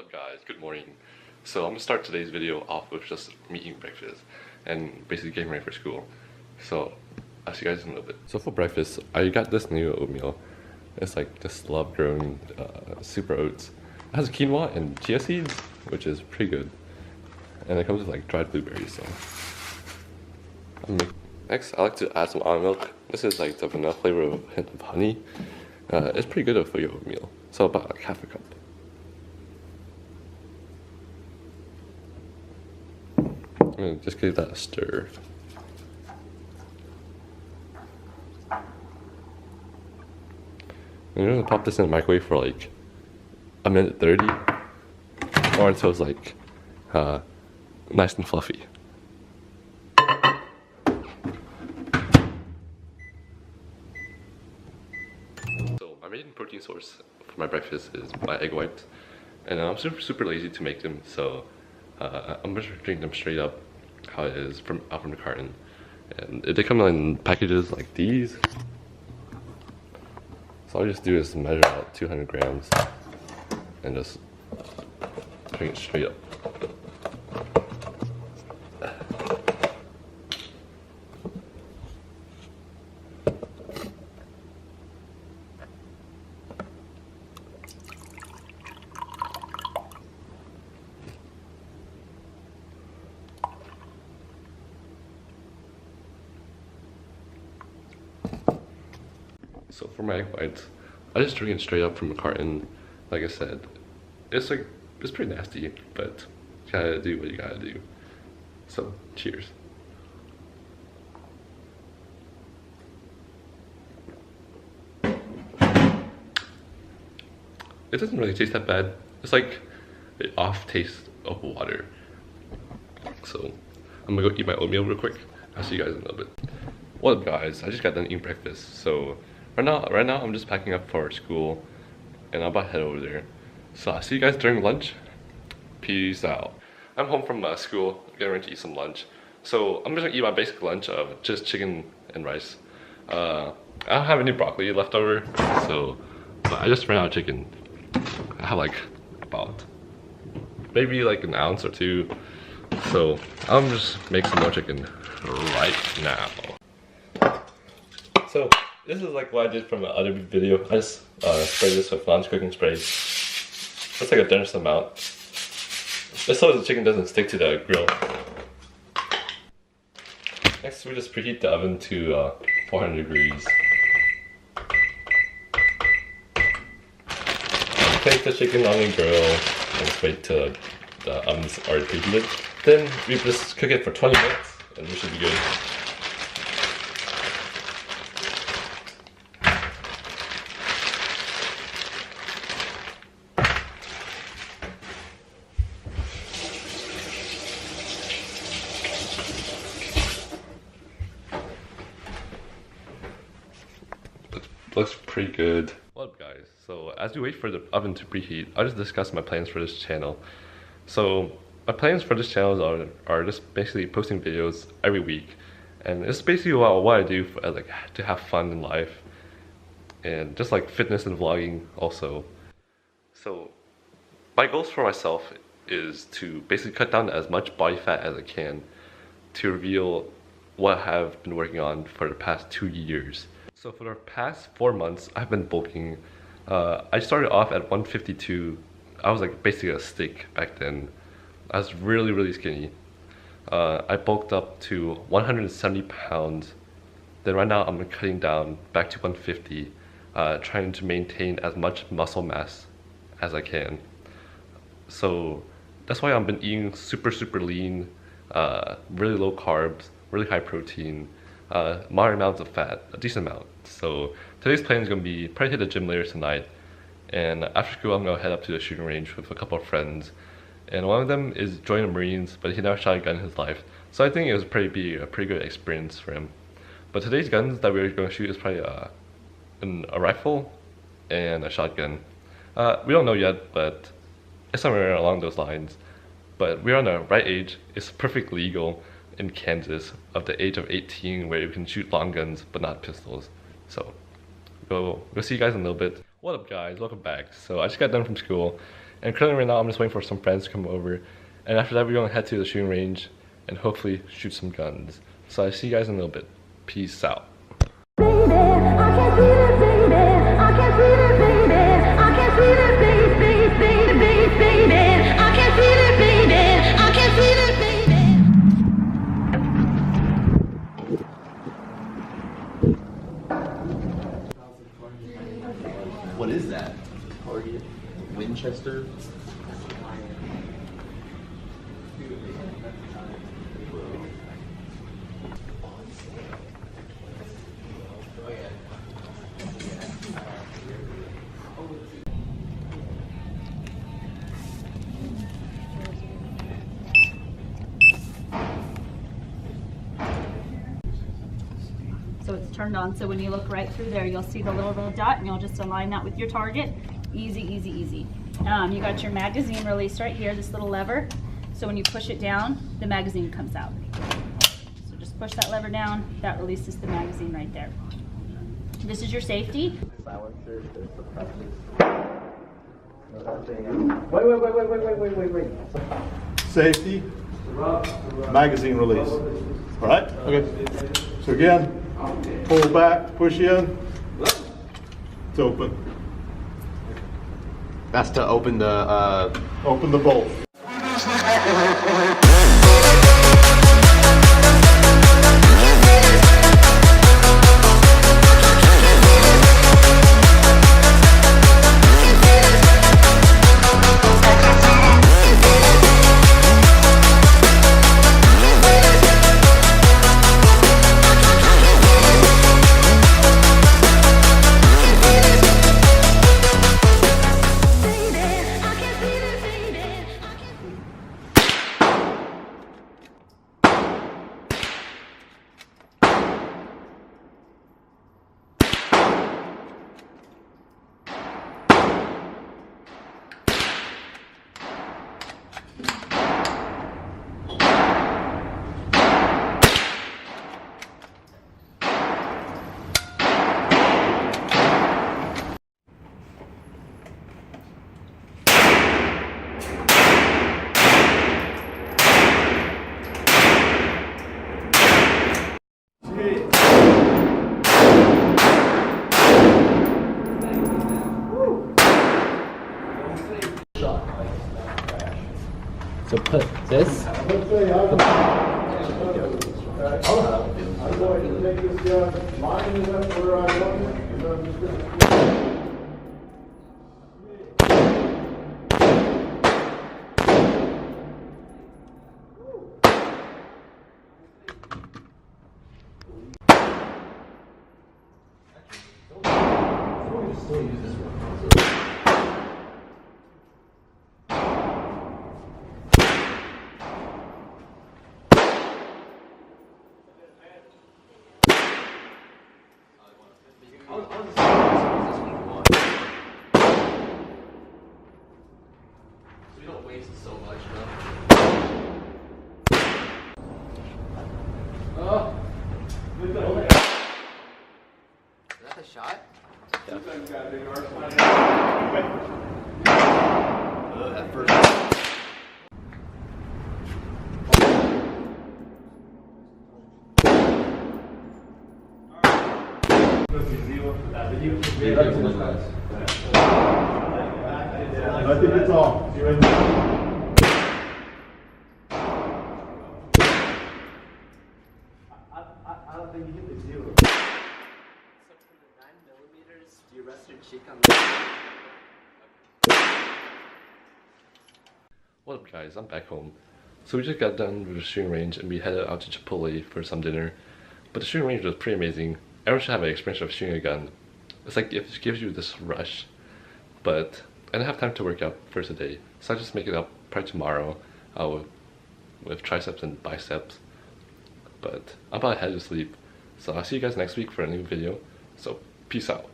What up guys, good morning. So I'm gonna start today's video off with just me eating breakfast and basically getting ready for school. So I'll see you guys in a little bit. So for breakfast, I got this new oatmeal. It's like this love-grown super oats. It has quinoa and chia seeds, which is pretty good. And it comes with like dried blueberries, so. Next, I like to add some almond milk. This is like the vanilla flavor with a hint of honey. It's pretty good for your oatmeal. So about like half a cup. I'm gonna just give that a stir. And you're gonna pop this in the microwave for like a minute 30, or until it's like nice and fluffy. So my main protein source for my breakfast is my egg whites, and I'm super lazy to make them, so I'm just drinking them straight up how it is out from the carton. And they come in packages like these. So all I just do is measure out 200 grams and just drink it straight up. So for my egg whites, I just drink it straight up from a carton. Like I said, it's pretty nasty, but you gotta do what you gotta do. So cheers. It doesn't really taste that bad. It's like the off taste of water. So I'm gonna go eat my oatmeal real quick. I'll see you guys in a little bit. What up guys, I just got done eating breakfast. So right now I'm just packing up for school and I'm about to head over there. So I'll see you guys during lunch. Peace out. I'm home from school, getting ready to eat some lunch. So I'm just gonna eat my basic lunch of just chicken and rice. I don't have any broccoli left over, so but I just ran out of chicken. I have like about maybe like an ounce or two. So I'm just make some more chicken right now. So this is like what I did from the other video. I just sprayed this with lunch cooking spray. That's like a generous amount. Just so the chicken doesn't stick to the grill. Next, we just preheat the oven to 400 degrees. Take the chicken on the grill and just wait till the oven's already preheated. Then we just cook it for 20 minutes and we should be good. Looks pretty good. What up guys? So as we wait for the oven to preheat, I'll just discuss my plans for this channel. So my plans for this channel are just basically posting videos every week. And it's basically what I do for, like, to have fun in life. And just like fitness and vlogging also. So my goals for myself is to basically cut down as much body fat as I can to reveal what I have been working on for the past 2 years. So for the past 4 months, I've been bulking. I started off at 152. I was like basically a stick back then. I was really skinny. I bulked up to 170 pounds. Then right now I'm cutting down back to 150, trying to maintain as much muscle mass as I can. So that's why I've been eating super lean, really low carbs, really high protein, moderate amounts of fat, a decent amount. So today's plan is going to be probably hit the gym later tonight, and after school I'm going to head up to the shooting range with a couple of friends, and one of them is joining the Marines, but he never shot a gun in his life, so I think it was be a pretty good experience for him. But today's guns that we're going to shoot is probably a rifle and a shotgun. We don't know yet, but it's somewhere along those lines. But we're on the right age. It's perfectly legal in Kansas of the age of 18 where you can shoot long guns but not pistols. So we'll see you guys in a little bit. What up guys, welcome back. So I just got done from school And currently right now I'm just waiting for some friends to come over, and after that we're going to head to the shooting range and hopefully shoot some guns. So I see you guys in a little bit. Peace out. What is that? Target? Winchester? So it's turned on, so when you look right through there, you'll see the little red dot, and you'll just align that with your target. Easy, easy, easy. You got your magazine release right here, this little lever. So when you push it down, the magazine comes out. So just push that lever down, that releases the magazine right there. This is your safety. Wait. Safety, magazine release. All right? Okay. So again, pull back, push in. It's open. That's to open the Open the bolt. So put this. I'm going to take this line is up where I want it, and I'm just going to... We don't waste so much, Is that the shot? That first. I think it's off. You ready? I don't think you hit the zero. So for the 9mm, do you rest your cheek on the... What up guys, I'm back home. So we just got done with the shooting range and we headed out to Chipotle for some dinner. But the shooting range was pretty amazing. Everyone should have an experience of shooting a gun. It's like it gives you this rush. But I didn't have time to work out first a day, so I just make it up probably tomorrow with triceps and biceps. But I'm about to head to sleep, so I'll see you guys next week for a new video. So peace out.